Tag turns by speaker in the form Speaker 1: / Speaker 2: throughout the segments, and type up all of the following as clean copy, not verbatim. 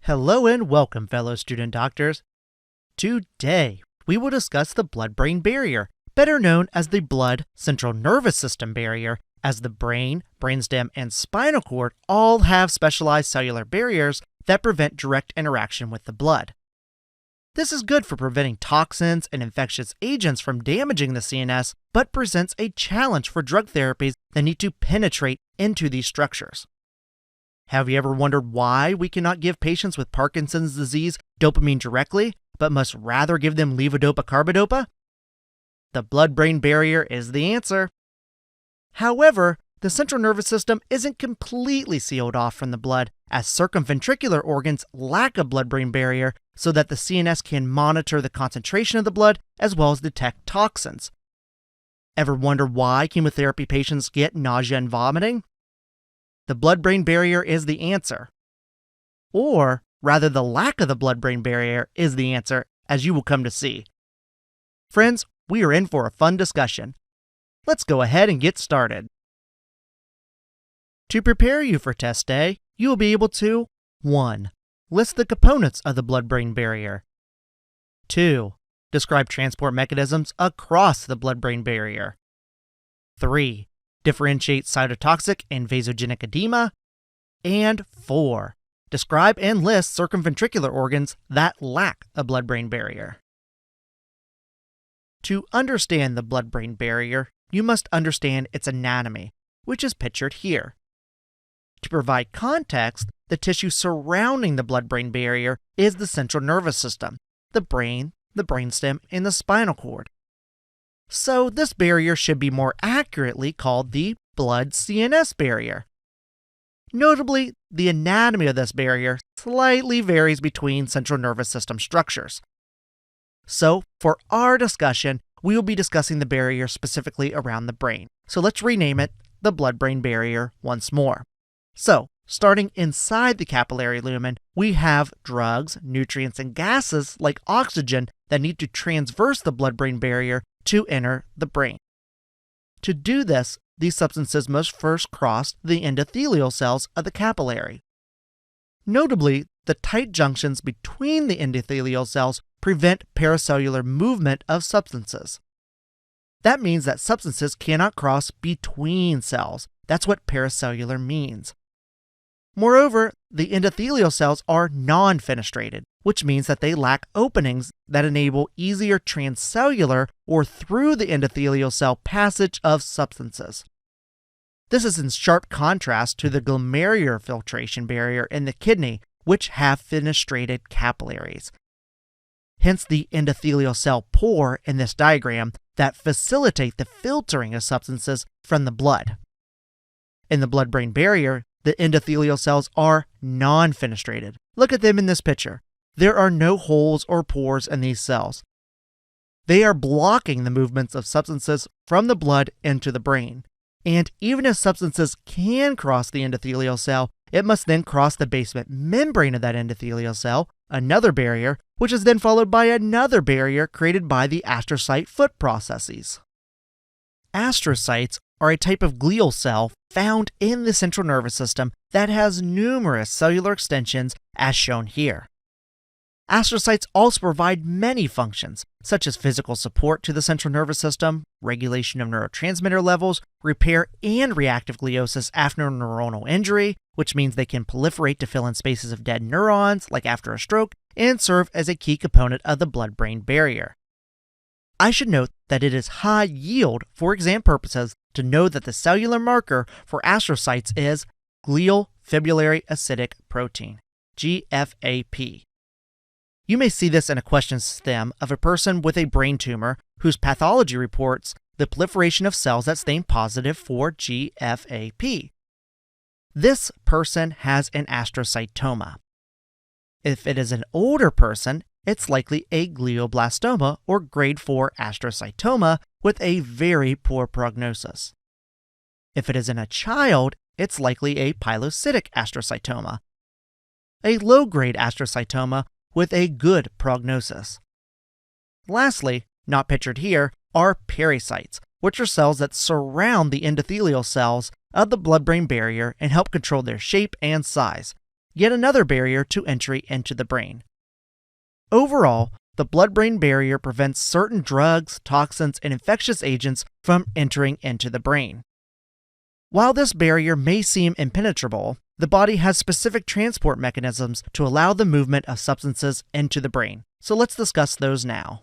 Speaker 1: Hello and welcome, fellow student doctors. Today, we will discuss the blood-brain barrier, better known as the blood-central nervous system barrier, as the brain, brainstem, and spinal cord all have specialized cellular barriers that prevent direct interaction with the blood. This is good for preventing toxins and infectious agents from damaging the CNS, but presents a challenge for drug therapies that need to penetrate into these structures. Have you ever wondered why we cannot give patients with Parkinson's disease dopamine directly, but must rather give them levodopa-carbidopa? The blood-brain barrier is the answer. However, the central nervous system isn't completely sealed off from the blood, as circumventricular organs lack a blood-brain barrier so that the CNS can monitor the concentration of the blood as well as detect toxins. Ever wonder why chemotherapy patients get nausea and vomiting? The blood-brain barrier is the answer. Or, rather, the lack of the blood-brain barrier is the answer, as you will come to see. Friends, we are in for a fun discussion. Let's go ahead and get started. To prepare you for test day, you will be able to 1. List the components of the blood-brain barrier. 2. Describe transport mechanisms across the blood-brain barrier. 3. Differentiate cytotoxic and vasogenic edema. And 4. Describe and list circumventricular organs that lack a blood-brain barrier. To understand the blood-brain barrier, you must understand its anatomy, which is pictured here. To provide context, the tissue surrounding the blood-brain barrier is the central nervous system, the brain, the brainstem, and the spinal cord. So this barrier should be more accurately called the blood-CNS barrier. Notably, the anatomy of this barrier slightly varies between central nervous system structures. So, for our discussion, we will be discussing the barrier specifically around the brain. So let's rename it the blood-brain barrier once more. So, starting inside the capillary lumen, we have drugs, nutrients, and gases like oxygen that need to traverse the blood-brain barrier to enter the brain. To do this, these substances must first cross the endothelial cells of the capillary. Notably, the tight junctions between the endothelial cells prevent paracellular movement of substances. That means that substances cannot cross between cells. That's what paracellular means. Moreover, the endothelial cells are non-fenestrated, which means that they lack openings that enable easier transcellular or through the endothelial cell passage of substances. This is in sharp contrast to the glomerular filtration barrier in the kidney, which have fenestrated capillaries. Hence the endothelial cell pore in this diagram that facilitate the filtering of substances from the blood. In the blood-brain barrier, the endothelial cells are non-fenestrated. Look at them in this picture. There are no holes or pores in these cells. They are blocking the movements of substances from the blood into the brain. And even if substances can cross the endothelial cell, it must then cross the basement membrane of that endothelial cell, another barrier, which is then followed by another barrier created by the astrocyte foot processes. Astrocytes are a type of glial cell found in the central nervous system that has numerous cellular extensions as shown here. Astrocytes also provide many functions, such as physical support to the central nervous system, regulation of neurotransmitter levels, repair and reactive gliosis after neuronal injury, which means they can proliferate to fill in spaces of dead neurons, like after a stroke, and serve as a key component of the blood-brain barrier. I should note that it is high yield for exam purposes to know that the cellular marker for astrocytes is glial fibrillary acidic protein, GFAP. You may see this in a question stem of a person with a brain tumor whose pathology reports the proliferation of cells that stain positive for GFAP. This person has an astrocytoma. If it is an older person, it's likely a glioblastoma or grade 4 astrocytoma with a very poor prognosis. If it is in a child, it's likely a pilocytic astrocytoma, a low-grade astrocytoma with a good prognosis. Lastly, not pictured here, are pericytes, which are cells that surround the endothelial cells of the blood-brain barrier and help control their shape and size. yet another barrier to entry into the brain. Overall, the blood-brain barrier prevents certain drugs, toxins, and infectious agents from entering into the brain. While this barrier may seem impenetrable, the body has specific transport mechanisms to allow the movement of substances into the brain. So let's discuss those now.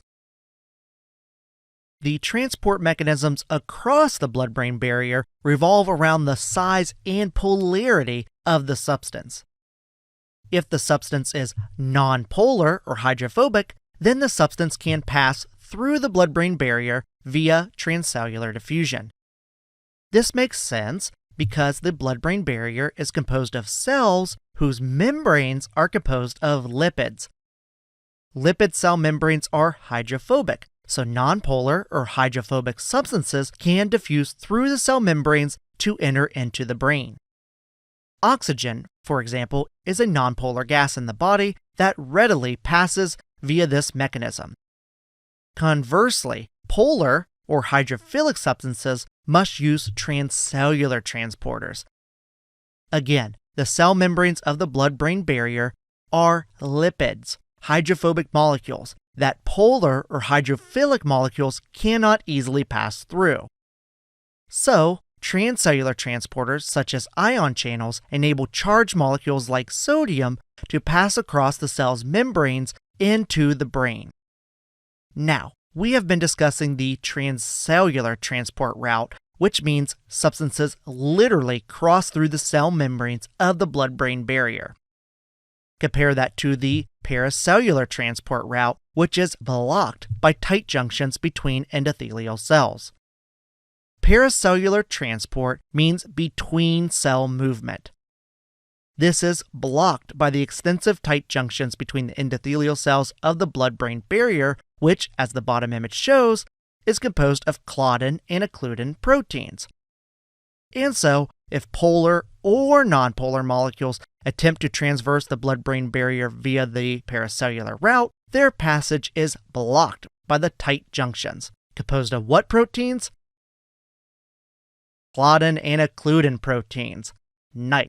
Speaker 1: The transport mechanisms across the blood-brain barrier revolve around the size and polarity of the substance. If the substance is nonpolar or hydrophobic, then the substance can pass through the blood-brain barrier via transcellular diffusion. This makes sense because the blood-brain barrier is composed of cells whose membranes are composed of lipids. Lipid cell membranes are hydrophobic, so nonpolar or hydrophobic substances can diffuse through the cell membranes to enter into the brain. Oxygen, for example, is a nonpolar gas in the body that readily passes via this mechanism. Conversely, polar or hydrophilic substances must use transcellular transporters. Again, the cell membranes of the blood-brain barrier are lipids, hydrophobic molecules, that polar or hydrophilic molecules cannot easily pass through. So, transcellular transporters such as ion channels enable charged molecules like sodium to pass across the cell's membranes into the brain. Now, we have been discussing the transcellular transport route, which means substances literally cross through the cell membranes of the blood-brain barrier. Compare that to the paracellular transport route, which is blocked by tight junctions between endothelial cells. Paracellular transport means between cell movement. This is blocked by the extensive tight junctions between the endothelial cells of the blood-brain barrier, which, as the bottom image shows, is composed of claudin and occludin proteins. And so, if polar or nonpolar molecules attempt to transverse the blood-brain barrier via the paracellular route, their passage is blocked by the tight junctions, composed of what proteins? Claudin and occludin proteins. Nice.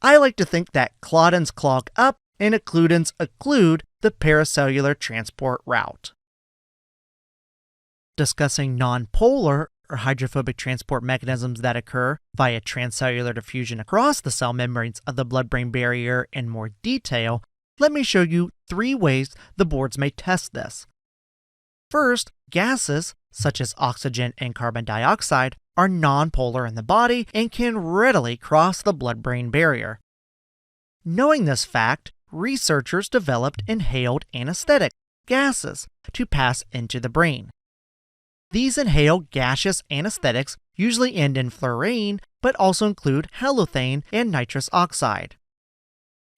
Speaker 1: I like to think that claudins clog up and occludins occlude the paracellular transport route. Discussing nonpolar or hydrophobic transport mechanisms that occur via transcellular diffusion across the cell membranes of the blood-brain barrier in more detail, let me show you 3 ways the boards may test this. First, gases, such as oxygen and carbon dioxide, are nonpolar in the body and can readily cross the blood-brain barrier. Knowing this fact, researchers developed inhaled anesthetic gases to pass into the brain. These inhaled gaseous anesthetics usually end in fluorine, but also include halothane and nitrous oxide.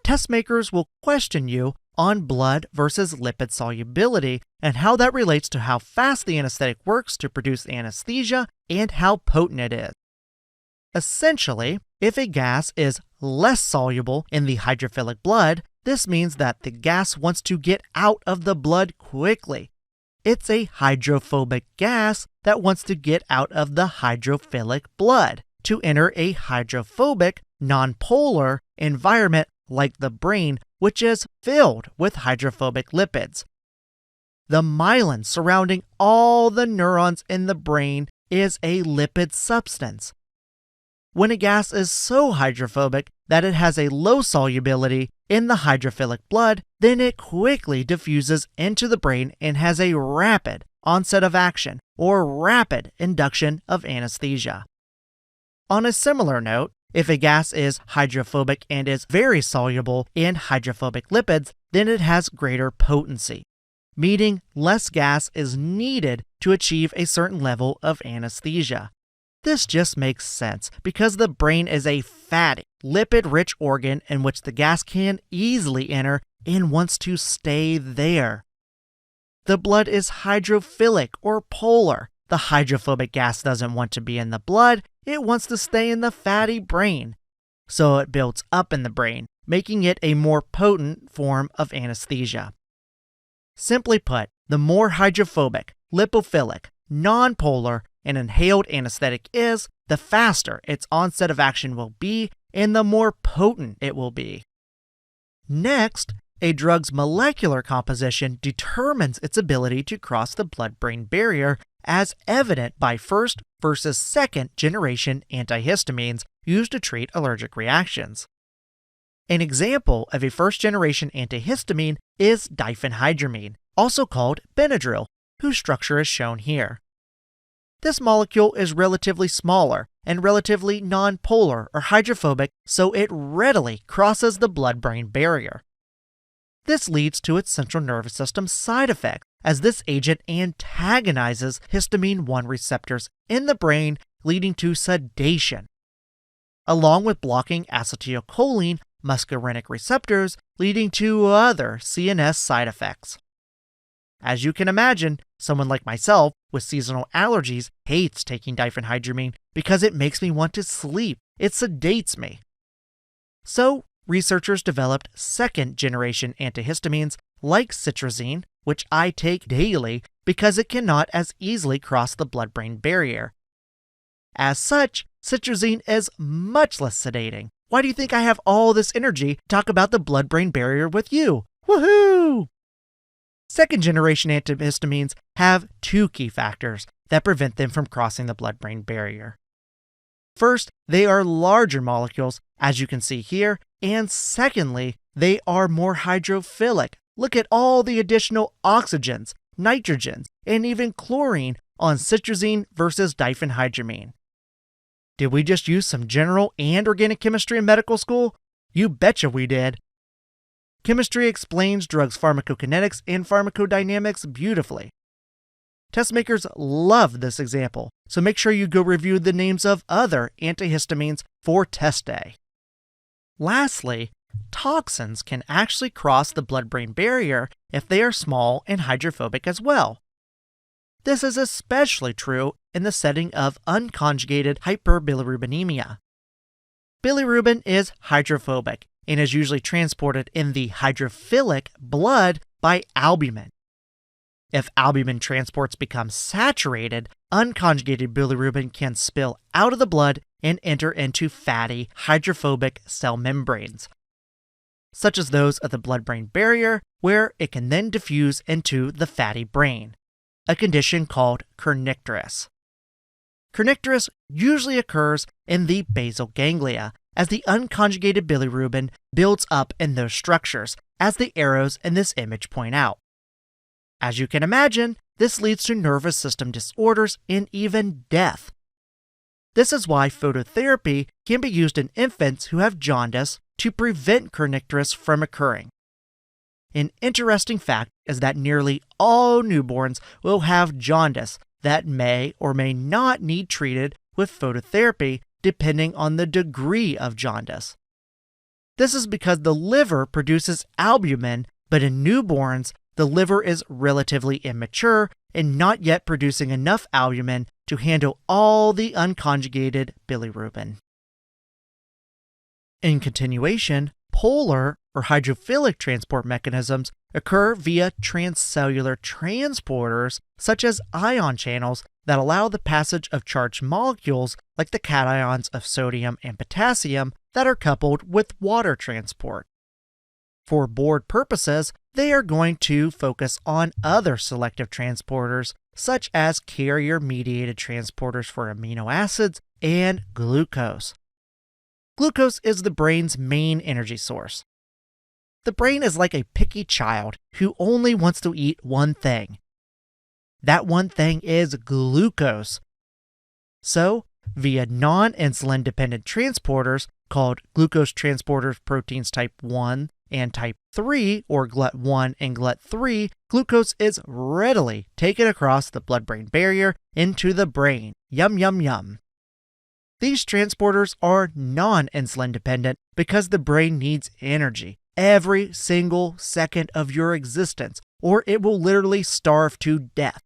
Speaker 1: Test makers will question you on blood versus lipid solubility and how that relates to how fast the anesthetic works to produce anesthesia and how potent it is. Essentially, if a gas is less soluble in the hydrophilic blood, this means that the gas wants to get out of the blood quickly. It's a hydrophobic gas that wants to get out of the hydrophilic blood to enter a hydrophobic, nonpolar environment like the brain, which is filled with hydrophobic lipids. The myelin surrounding all the neurons in the brain is a lipid substance. When a gas is so hydrophobic that it has a low solubility in the hydrophilic blood, then it quickly diffuses into the brain and has a rapid onset of action or rapid induction of anesthesia. On a similar note, if a gas is hydrophobic and is very soluble in hydrophobic lipids, then it has greater potency, meaning less gas is needed to achieve a certain level of anesthesia. This just makes sense because the brain is a fatty, lipid-rich organ in which the gas can easily enter and wants to stay there. The blood is hydrophilic or polar. The hydrophobic gas doesn't want to be in the blood, it wants to stay in the fatty brain. So it builds up in the brain, making it a more potent form of anesthesia. Simply put, the more hydrophobic, lipophilic, nonpolar, an inhaled anesthetic is, the faster its onset of action will be and the more potent it will be. Next, a drug's molecular composition determines its ability to cross the blood-brain barrier, as evident by first versus second generation antihistamines used to treat allergic reactions. An example of a first-generation antihistamine is diphenhydramine, also called Benadryl, whose structure is shown here. This molecule is relatively smaller and relatively nonpolar or hydrophobic, so it readily crosses the blood-brain barrier. This leads to its central nervous system side effects, as this agent antagonizes histamine 1 receptors in the brain, leading to sedation, along with blocking acetylcholine muscarinic receptors, leading to other CNS side effects. As you can imagine, someone like myself with seasonal allergies hates taking diphenhydramine because it makes me want to sleep. It sedates me. So, researchers developed second-generation antihistamines like citrazine, which I take daily because it cannot as easily cross the blood-brain barrier. As such, citrazine is much less sedating. Why do you think I have all this energy to talk about the blood-brain barrier with you? Woohoo! Second-generation antihistamines have two key factors that prevent them from crossing the blood-brain barrier. First, they are larger molecules, as you can see here, and secondly, they are more hydrophilic. Look at all the additional oxygens, nitrogens, and even chlorine on citrazine versus diphenhydramine. Did we just use some general and organic chemistry in medical school? You betcha we did. Chemistry explains drugs' pharmacokinetics and pharmacodynamics beautifully. Test makers love this example, so make sure you go review the names of other antihistamines for test day. Lastly, toxins can actually cross the blood-brain barrier if they are small and hydrophobic as well. This is especially true in the setting of unconjugated hyperbilirubinemia. Bilirubin is hydrophobic and is usually transported in the hydrophilic blood by albumin. If albumin transports become saturated, unconjugated bilirubin can spill out of the blood and enter into fatty, hydrophobic cell membranes, such as those of the blood-brain barrier, where it can then diffuse into the fatty brain, a condition called kernicterus. Kernicterus usually occurs in the basal ganglia, as the unconjugated bilirubin builds up in those structures, as the arrows in this image point out. As you can imagine, this leads to nervous system disorders and even death. This is why phototherapy can be used in infants who have jaundice to prevent kernicterus from occurring. An interesting fact is that nearly all newborns will have jaundice that may or may not need treated with phototherapy depending on the degree of jaundice. This is because the liver produces albumin, but in newborns, the liver is relatively immature and not yet producing enough albumin to handle all the unconjugated bilirubin. In continuation, polar or hydrophilic transport mechanisms occur via transcellular transporters such as ion channels that allow the passage of charged molecules like the cations of sodium and potassium that are coupled with water transport. For board purposes, they are going to focus on other selective transporters such as carrier-mediated transporters for amino acids and glucose. Glucose is the brain's main energy source. The brain is like a picky child who only wants to eat one thing. That one thing is glucose. So, via non-insulin dependent transporters called glucose transporter proteins type 1 and type 3, or GLUT1 and GLUT3, glucose is readily taken across the blood-brain barrier into the brain. Yum, yum, yum. These transporters are non-insulin dependent because the brain needs energy every single second of your existence, or it will literally starve to death.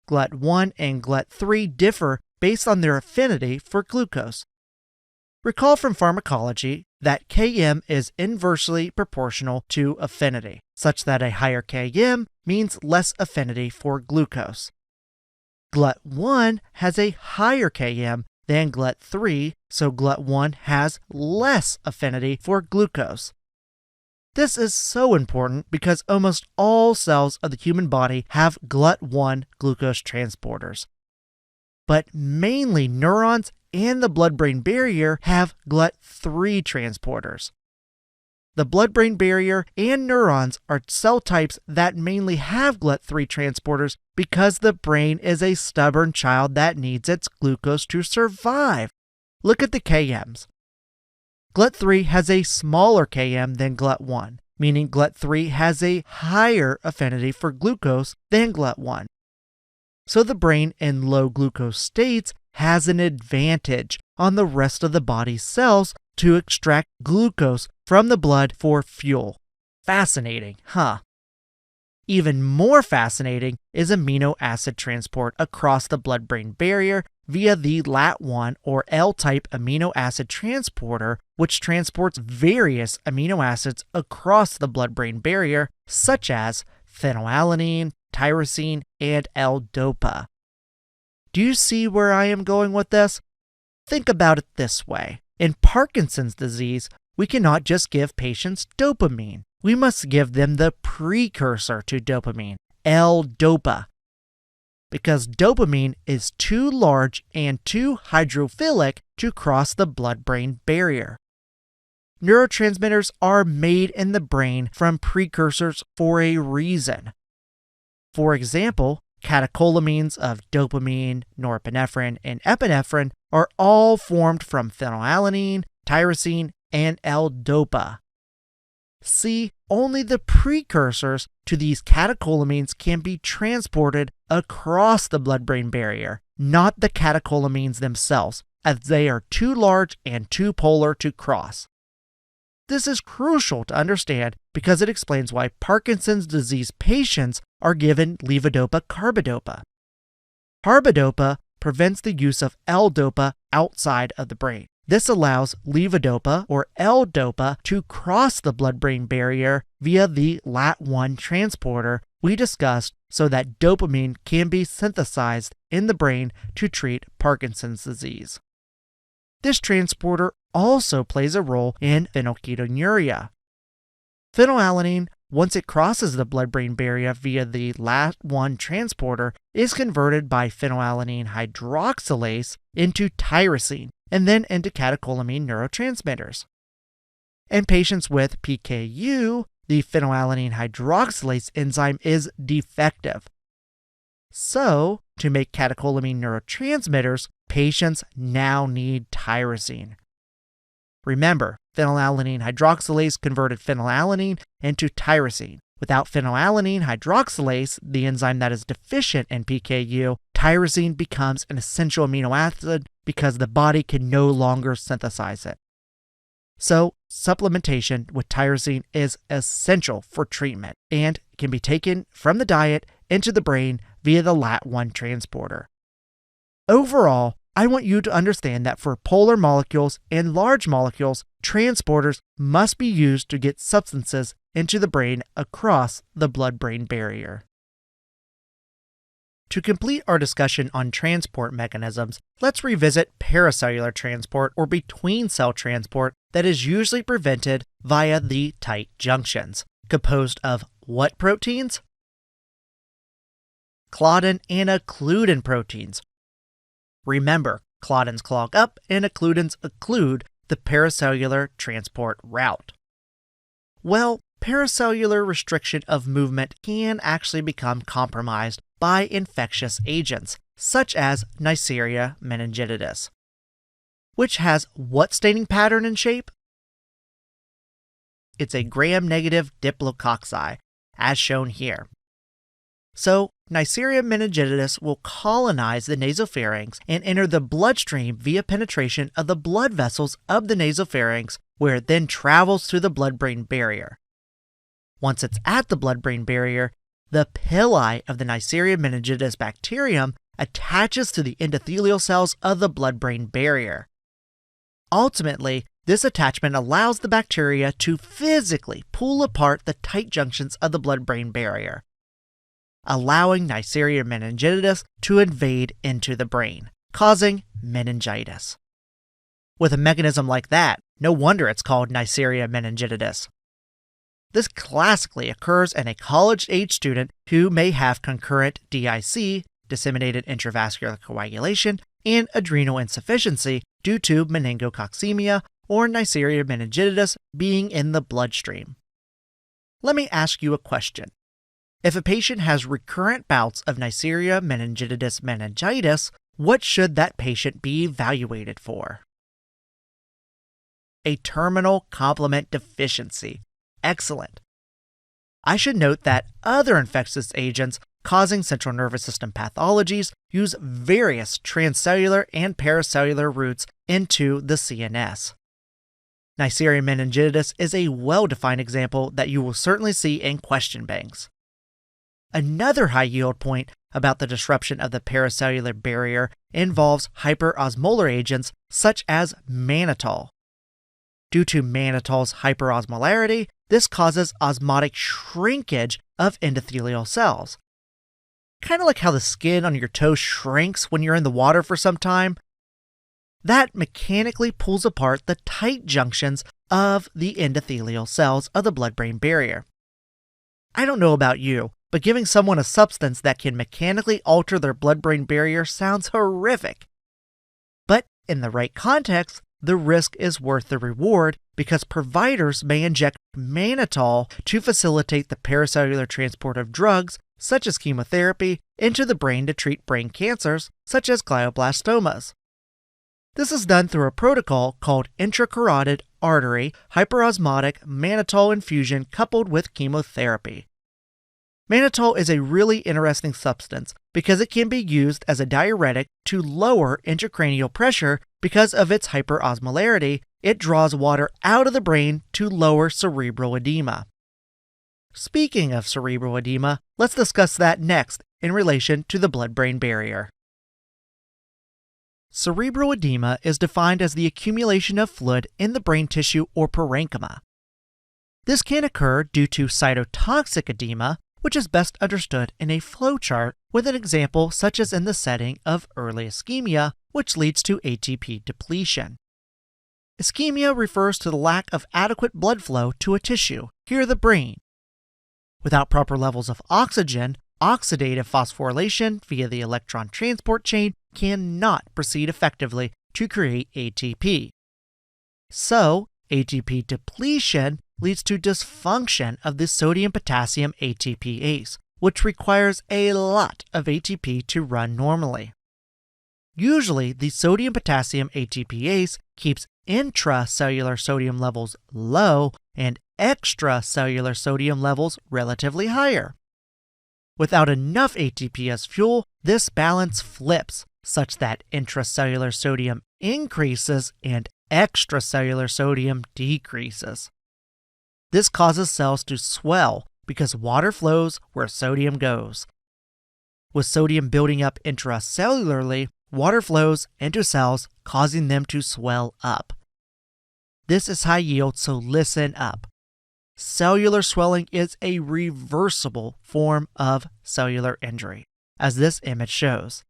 Speaker 1: GLUT1 and GLUT3 differ based on their affinity for glucose. Recall from pharmacology that Km is inversely proportional to affinity, such that a higher Km means less affinity for glucose. GLUT1 has a higher Km than GLUT3, so GLUT1 has less affinity for glucose. This is so important because almost all cells of the human body have GLUT1 glucose transporters. But mainly neurons and the blood-brain barrier have GLUT3 transporters. The blood-brain barrier and neurons are cell types that mainly have GLUT3 transporters because the brain is a stubborn child that needs its glucose to survive. Look at the KMs. GLUT3 has a smaller KM than GLUT1, meaning GLUT3 has a higher affinity for glucose than GLUT1. So the brain in low glucose states has an advantage on the rest of the body's cells to extract glucose from the blood for fuel. Fascinating, huh? Even more fascinating is amino acid transport across the blood-brain barrier via the LAT1 or L-type amino acid transporter, which transports various amino acids across the blood-brain barrier, such as phenylalanine, tyrosine, and L-DOPA. Do you see where I am going with this? Think about it this way. In Parkinson's disease, we cannot just give patients dopamine. We must give them the precursor to dopamine, L-DOPA, because dopamine is too large and too hydrophilic to cross the blood-brain barrier. Neurotransmitters are made in the brain from precursors for a reason. For example, catecholamines of dopamine, norepinephrine, and epinephrine are all formed from phenylalanine, tyrosine, and L-DOPA. See, only the precursors to these catecholamines can be transported across the blood-brain barrier, not the catecholamines themselves, as they are too large and too polar to cross. This is crucial to understand because it explains why Parkinson's disease patients are given levodopa-carbidopa. Carbidopa prevents the use of L-DOPA outside of the brain. This allows levodopa or L-DOPA to cross the blood-brain barrier via the LAT1 transporter we discussed so that dopamine can be synthesized in the brain to treat Parkinson's disease. This transporter also plays a role in phenylketonuria. Phenylalanine, once it crosses the blood-brain barrier via the LAT1 transporter, is converted by phenylalanine hydroxylase into tyrosine and then into catecholamine neurotransmitters. In patients with PKU, the phenylalanine hydroxylase enzyme is defective. So, to make catecholamine neurotransmitters, patients now need tyrosine. Remember, phenylalanine hydroxylase converted phenylalanine into tyrosine. Without phenylalanine hydroxylase, the enzyme that is deficient in PKU, tyrosine becomes an essential amino acid because the body can no longer synthesize it. So, supplementation with tyrosine is essential for treatment and can be taken from the diet into the brain via the LAT1 transporter. Overall, I want you to understand that for polar molecules and large molecules, transporters must be used to get substances into the brain across the blood-brain barrier. To complete our discussion on transport mechanisms, let's revisit paracellular transport or between-cell transport that is usually prevented via the tight junctions, composed of what proteins? Claudin and occludin proteins. Remember, claudins clog up and occludins occlude the paracellular transport route. Well, paracellular restriction of movement can actually become compromised by infectious agents, such as Neisseria meningitidis, which has what staining pattern and shape? It's a gram-negative diplococci, as shown here. So, Neisseria meningitidis will colonize the nasopharynx and enter the bloodstream via penetration of the blood vessels of the nasopharynx, where it then travels through the blood-brain barrier. Once it's at the blood-brain barrier, the pili of the Neisseria meningitidis bacterium attaches to the endothelial cells of the blood-brain barrier. Ultimately, this attachment allows the bacteria to physically pull apart the tight junctions of the blood-brain barrier, allowing Neisseria meningitidis to invade into the brain, causing meningitis. With a mechanism like that, no wonder it's called Neisseria meningitidis. This classically occurs in a college-age student who may have concurrent DIC, disseminated intravascular coagulation, and adrenal insufficiency due to meningococcemia or Neisseria meningitidis being in the bloodstream. Let me ask you a question. If a patient has recurrent bouts of Neisseria meningitidis meningitis, what should that patient be evaluated for? A terminal complement deficiency. Excellent. I should note that other infectious agents causing central nervous system pathologies use various transcellular and paracellular routes into the CNS. Neisseria meningitidis is a well-defined example that you will certainly see in question banks. Another high-yield point about the disruption of the paracellular barrier involves hyperosmolar agents such as mannitol. Due to mannitol's hyperosmolarity, this causes osmotic shrinkage of endothelial cells. Kind of like how the skin on your toe shrinks when you're in the water for some time. That mechanically pulls apart the tight junctions of the endothelial cells of the blood-brain barrier. I don't know about you, but giving someone a substance that can mechanically alter their blood-brain barrier sounds horrific. But in the right context, the risk is worth the reward because providers may inject mannitol to facilitate the paracellular transport of drugs, such as chemotherapy, into the brain to treat brain cancers, such as glioblastomas. This is done through a protocol called intracarotid artery hyperosmotic mannitol infusion coupled with chemotherapy. Mannitol is a really interesting substance because it can be used as a diuretic to lower intracranial pressure because of its hyperosmolarity. It draws water out of the brain to lower cerebral edema. Speaking of cerebral edema, let's discuss that next in relation to the blood-brain barrier. Cerebral edema is defined as the accumulation of fluid in the brain tissue or parenchyma. This can occur due to cytotoxic edema, which is best understood in a flowchart with an example such as in the setting of early ischemia, which leads to ATP depletion. Ischemia refers to the lack of adequate blood flow to a tissue, here the brain. Without proper levels of oxygen, oxidative phosphorylation via the electron transport chain cannot proceed effectively to create ATP. So, ATP depletion leads to dysfunction of the sodium-potassium ATPase, which requires a lot of ATP to run normally. Usually, the sodium-potassium ATPase keeps intracellular sodium levels low and extracellular sodium levels relatively higher. Without enough ATP as fuel, this balance flips such that intracellular sodium increases and extracellular sodium decreases. This causes cells to swell because water flows where sodium goes. With sodium building up intracellularly, water flows into cells, causing them to swell up. This is high yield, so listen up. Cellular swelling is a reversible form of cellular injury, as this image shows.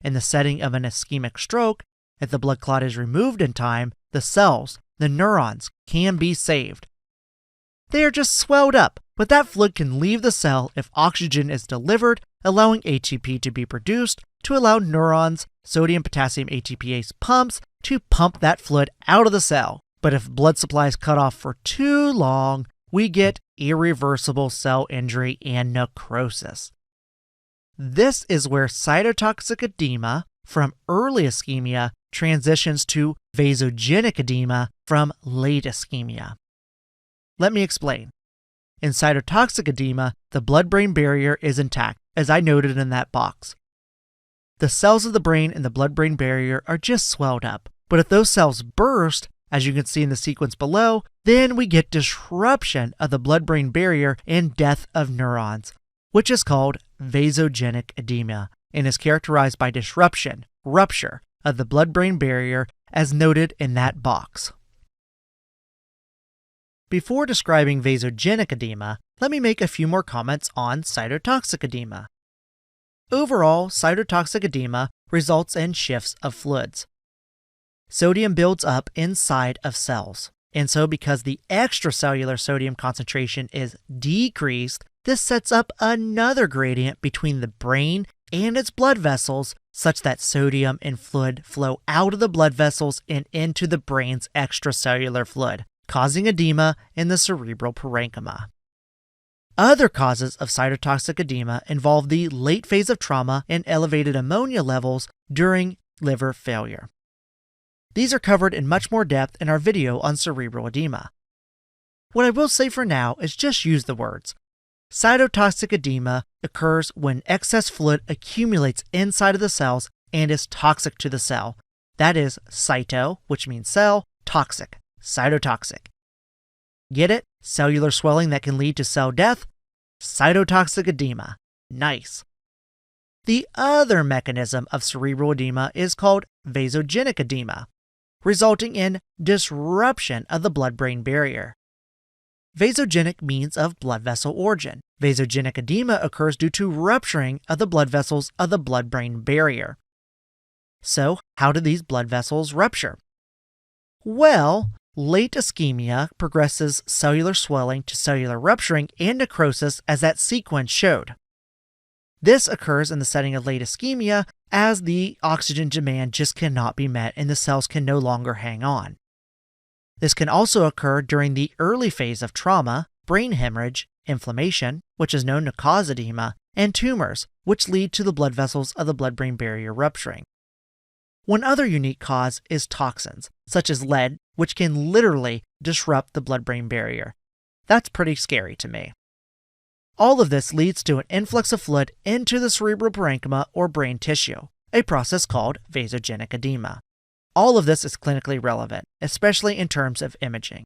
Speaker 1: In the setting of an ischemic stroke, if the blood clot is removed in time, the cells, the neurons, can be saved. They are just swelled up, but that fluid can leave the cell if oxygen is delivered, allowing ATP to be produced to allow neurons, sodium-potassium ATPase pumps, to pump that fluid out of the cell. But if blood supply is cut off for too long, we get irreversible cell injury and necrosis. This is where cytotoxic edema from early ischemia transitions to vasogenic edema from late ischemia. Let me explain. In cytotoxic edema, the blood-brain barrier is intact, as I noted in that box. The cells of the brain and the blood-brain barrier are just swelled up, but if those cells burst, as you can see in the sequence below, then we get disruption of the blood-brain barrier and death of neurons, which is called vasogenic edema and is characterized by disruption, rupture of the blood-brain barrier as noted in that box. Before describing vasogenic edema, let me make a few more comments on cytotoxic edema. Overall, cytotoxic edema results in shifts of fluids. Sodium builds up inside of cells. And so because the extracellular sodium concentration is decreased, this sets up another gradient between the brain and its blood vessels such that sodium and fluid flow out of the blood vessels and into the brain's extracellular fluid, causing edema in the cerebral parenchyma. Other causes of cytotoxic edema involve the late phase of trauma and elevated ammonia levels during liver failure. These are covered in much more depth in our video on cerebral edema. What I will say for now is just use the words. Cytotoxic edema occurs when excess fluid accumulates inside of the cells and is toxic to the cell. That is cyto, which means cell, toxic, cytotoxic. Get it? Cellular swelling that can lead to cell death? Cytotoxic edema. Nice. The other mechanism of cerebral edema is called vasogenic edema, resulting in disruption of the blood-brain barrier. Vasogenic means of blood vessel origin. Vasogenic edema occurs due to rupturing of the blood vessels of the blood-brain barrier. So, how do these blood vessels rupture? Well, late ischemia progresses cellular swelling to cellular rupturing and necrosis as that sequence showed. This occurs in the setting of late ischemia as the oxygen demand just cannot be met and the cells can no longer hang on. This can also occur during the early phase of trauma, brain hemorrhage, inflammation, which is known to cause edema, and tumors, which lead to the blood vessels of the blood-brain barrier rupturing. One other unique cause is toxins, such as lead, which can literally disrupt the blood-brain barrier. That's pretty scary to me. All of this leads to an influx of fluid into the cerebral parenchyma or brain tissue, a process called vasogenic edema. All of this is clinically relevant, especially in terms of imaging.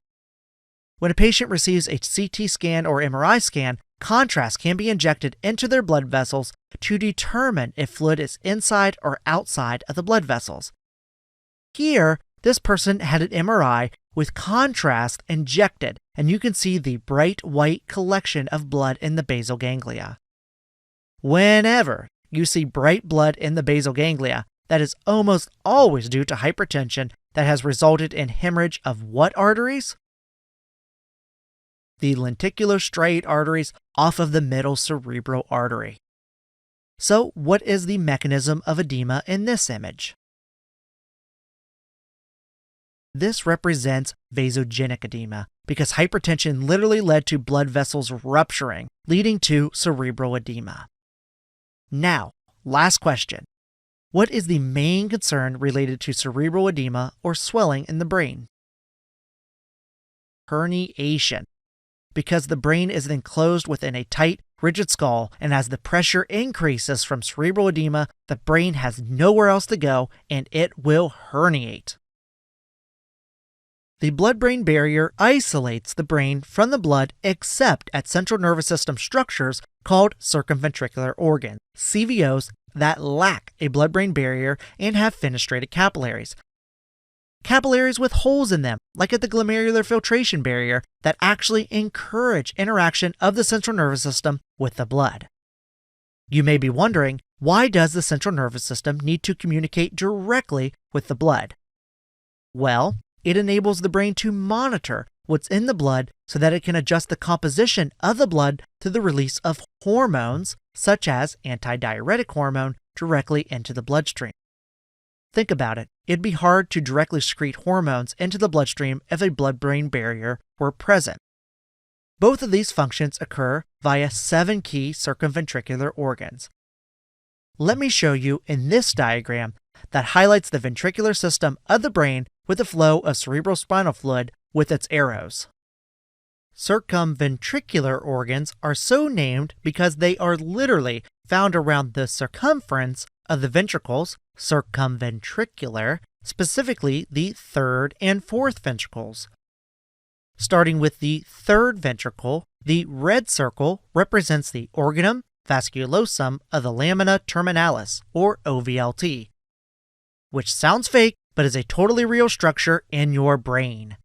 Speaker 1: When a patient receives a CT scan or MRI scan, contrast can be injected into their blood vessels to determine if fluid is inside or outside of the blood vessels. Here, this person had an MRI with contrast injected, and you can see the bright white collection of blood in the basal ganglia. Whenever you see bright blood in the basal ganglia, that is almost always due to hypertension that has resulted in hemorrhage of what arteries? The lenticular striate arteries off of the middle cerebral artery. So, what is the mechanism of edema in this image? This represents vasogenic edema because hypertension literally led to blood vessels rupturing, leading to cerebral edema. Now, last question. What is the main concern related to cerebral edema or swelling in the brain? Herniation. Because the brain is enclosed within a tight, rigid skull, and as the pressure increases from cerebral edema, the brain has nowhere else to go and it will herniate. The blood-brain barrier isolates the brain from the blood except at central nervous system structures called circumventricular organs, CVOs, that lack a blood-brain barrier and have fenestrated capillaries. Capillaries with holes in them, like at the glomerular filtration barrier, that actually encourage interaction of the central nervous system with the blood. You may be wondering, why does the central nervous system need to communicate directly with the blood? Well, it enables the brain to monitor what's in the blood so that it can adjust the composition of the blood to the release of hormones, such as antidiuretic hormone, directly into the bloodstream. Think about it. It'd be hard to directly secrete hormones into the bloodstream if a blood-brain barrier were present. Both of these functions occur via 7 key circumventricular organs. Let me show you in this diagram that highlights the ventricular system of the brain with the flow of cerebrospinal fluid with its arrows. Circumventricular organs are so named because they are literally found around the circumference of the ventricles, circumventricular, specifically the third and fourth ventricles. Starting with the third ventricle, the red circle represents the organum vasculosum of the lamina terminalis, or OVLT, which sounds fake but is a totally real structure in your brain.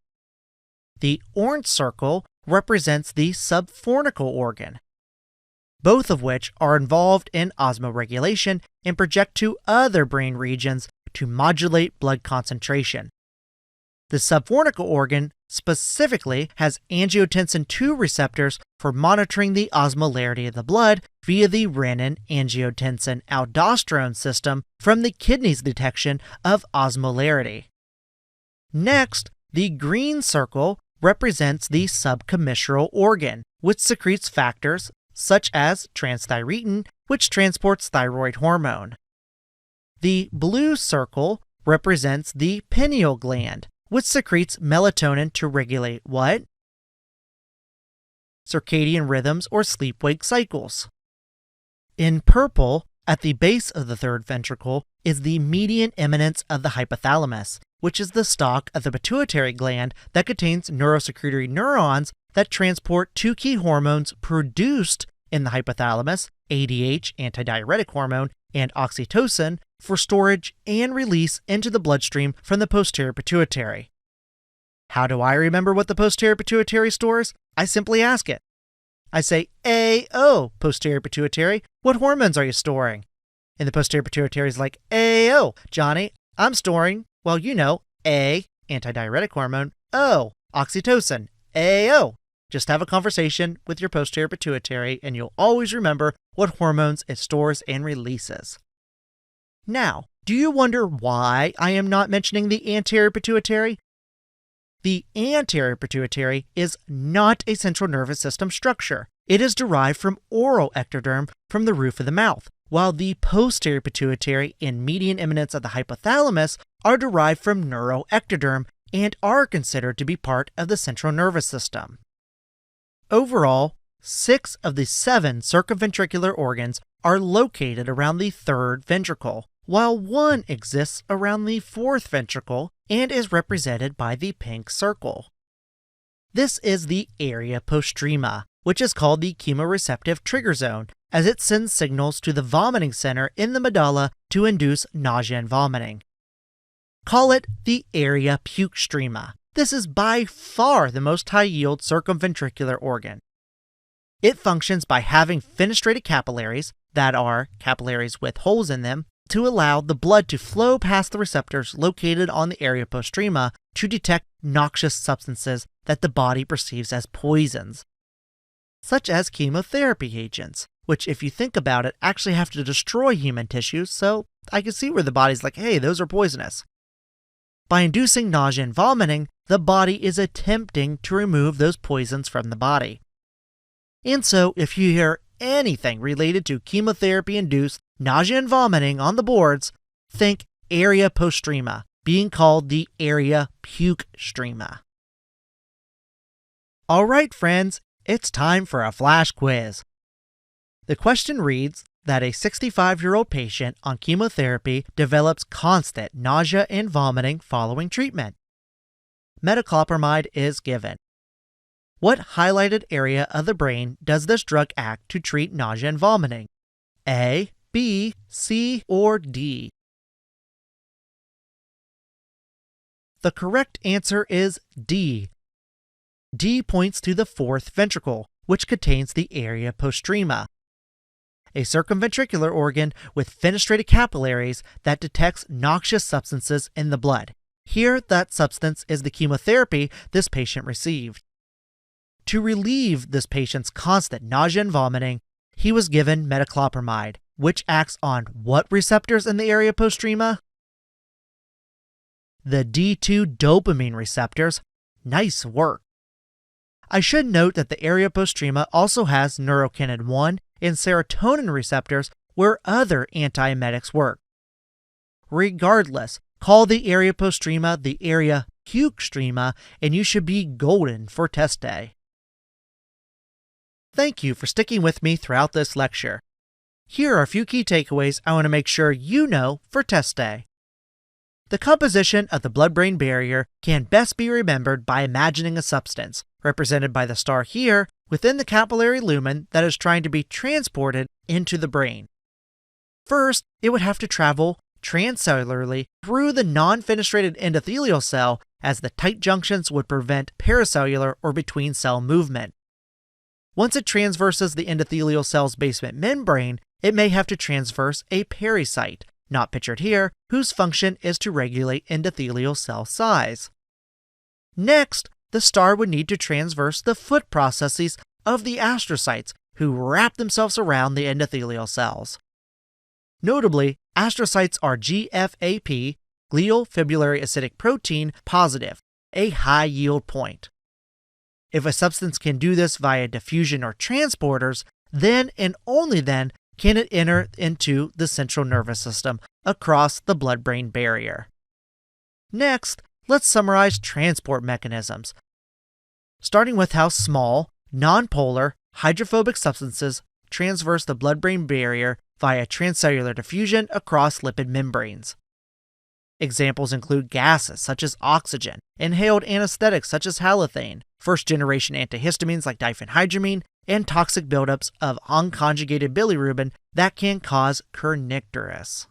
Speaker 1: The orange circle represents the subfornical organ, both of which are involved in osmoregulation and project to other brain regions to modulate blood concentration. The subfornical organ specifically has angiotensin II receptors for monitoring the osmolarity of the blood via the renin-angiotensin-aldosterone system from the kidney's detection of osmolarity. Next, the green circle represents the subcommissural organ, which secretes factors such as transthyretin, which transports thyroid hormone. The blue circle represents the pineal gland, which secretes melatonin to regulate what? Circadian rhythms or sleep-wake cycles. In purple, at the base of the third ventricle, is the median eminence of the hypothalamus, which is the stalk of the pituitary gland that contains neurosecretory neurons that transport two key hormones produced in the hypothalamus, ADH, antidiuretic hormone, and oxytocin, for storage and release into the bloodstream from the posterior pituitary. How do I remember what the posterior pituitary stores? I simply ask it. I say, AO, posterior pituitary, what hormones are you storing? And the posterior pituitary is like, AO, Johnny, I'm storing, well, you know, A, antidiuretic hormone, O, oxytocin, AO. Just have a conversation with your posterior pituitary and you'll always remember what hormones it stores and releases. Now, do you wonder why I am not mentioning the anterior pituitary? The anterior pituitary is not a central nervous system structure. It is derived from oral ectoderm from the roof of the mouth, while the posterior pituitary and median eminence of the hypothalamus are derived from neuroectoderm and are considered to be part of the central nervous system. Overall, 6 of the 7 circumventricular organs are located around the third ventricle, while 1 exists around the fourth ventricle and is represented by the pink circle. This is the area postrema, which is called the chemoreceptive trigger zone, as it sends signals to the vomiting center in the medulla to induce nausea and vomiting. Call it the area puke strema. This is by far the most high-yield circumventricular organ. It functions by having fenestrated capillaries, that are capillaries with holes in them, to allow the blood to flow past the receptors located on the area postrema to detect noxious substances that the body perceives as poisons, such as chemotherapy agents, which, if you think about it, actually have to destroy human tissues, so I can see where the body's like, hey, those are poisonous. By inducing nausea and vomiting, the body is attempting to remove those poisons from the body. And so, if you hear anything related to chemotherapy-induced nausea and vomiting on the boards, think area postrema, being called the area puke strema. Alright friends, it's time for a flash quiz. The question reads that a 65-year-old patient on chemotherapy develops constant nausea and vomiting following treatment. Metoclopramide is given. What highlighted area of the brain does this drug act to treat nausea and vomiting? A, B, C, or D? The correct answer is D. D points to the fourth ventricle, which contains the area postrema, a circumventricular organ with fenestrated capillaries that detects noxious substances in the blood. Here, that substance is the chemotherapy this patient received. To relieve this patient's constant nausea and vomiting, he was given metoclopramide, which acts on what receptors in the area postrema? The D2 dopamine receptors. Nice work. I should note that the area postrema also has neurokinin 1 and serotonin receptors where other antiemetics work. Regardless, call the area postrema the area puke strema and you should be golden for test day. Thank you for sticking with me throughout this lecture. Here are a few key takeaways I want to make sure you know for test day. The composition of the blood-brain barrier can best be remembered by imagining a substance, represented by the star here, within the capillary lumen that is trying to be transported into the brain. First, it would have to travel transcellularly through the non-fenestrated endothelial cell, as the tight junctions would prevent paracellular or between-cell movement. Once it transverses the endothelial cell's basement membrane, it may have to transverse a pericyte, not pictured here, whose function is to regulate endothelial cell size. Next, the star would need to transverse the foot processes of the astrocytes who wrap themselves around the endothelial cells. Notably, astrocytes are GFAP, glial fibrillary acidic protein, positive, a high yield point. If a substance can do this via diffusion or transporters, then and only then can it enter into the central nervous system across the blood-brain barrier. Next, let's summarize transport mechanisms, starting with how small, nonpolar, hydrophobic substances transverse the blood-brain barrier via transcellular diffusion across lipid membranes. Examples include gases such as oxygen, inhaled anesthetics such as halothane, first-generation antihistamines like diphenhydramine, and toxic buildups of unconjugated bilirubin that can cause kernicterus.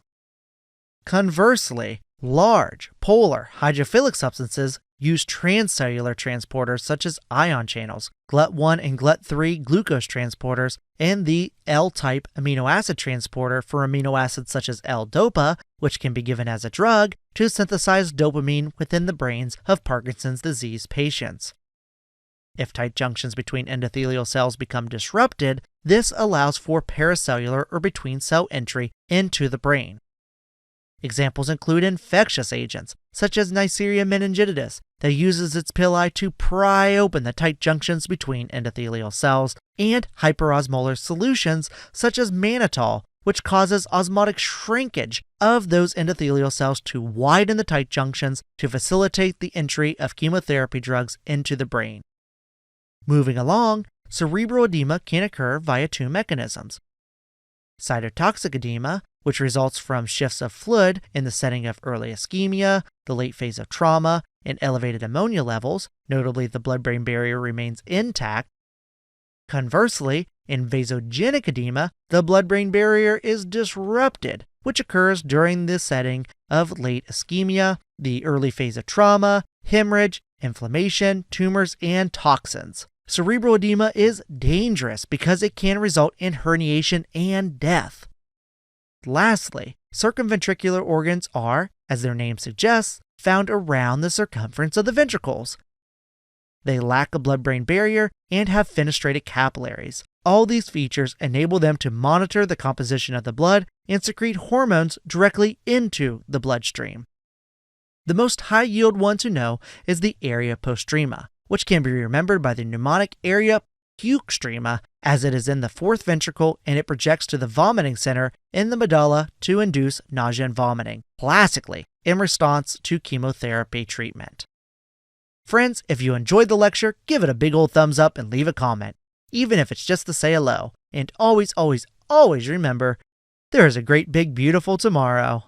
Speaker 1: Conversely, large, polar, hydrophilic substances use transcellular transporters such as ion channels, GLUT1 and GLUT3 glucose transporters, and the L-type amino acid transporter for amino acids such as L-DOPA, which can be given as a drug to synthesize dopamine within the brains of Parkinson's disease patients. If tight junctions between endothelial cells become disrupted, this allows for paracellular or between-cell entry into the brain. Examples include infectious agents, such as Neisseria meningitidis, that uses its pili to pry open the tight junctions between endothelial cells, and hyperosmolar solutions, such as mannitol, which causes osmotic shrinkage of those endothelial cells to widen the tight junctions to facilitate the entry of chemotherapy drugs into the brain. Moving along, cerebral edema can occur via two mechanisms. Cytotoxic edema, which results from shifts of fluid in the setting of early ischemia, the late phase of trauma, and elevated ammonia levels, notably the blood-brain barrier remains intact. Conversely, in vasogenic edema, the blood-brain barrier is disrupted, which occurs during the setting of late ischemia, the early phase of trauma, hemorrhage, inflammation, tumors, and toxins. Cerebral edema is dangerous because it can result in herniation and death. Lastly, circumventricular organs are, as their name suggests, found around the circumference of the ventricles. They lack a blood-brain barrier and have fenestrated capillaries. All these features enable them to monitor the composition of the blood and secrete hormones directly into the bloodstream. The most high-yield one to know is the area postrema, which can be remembered by the mnemonic area pukestrema, as it is in the fourth ventricle and it projects to the vomiting center in the medulla to induce nausea and vomiting, classically in response to chemotherapy treatment. Friends, if you enjoyed the lecture, give it a big old thumbs up and leave a comment, even if it's just to say hello. And always, always, always remember, there is a great big beautiful tomorrow.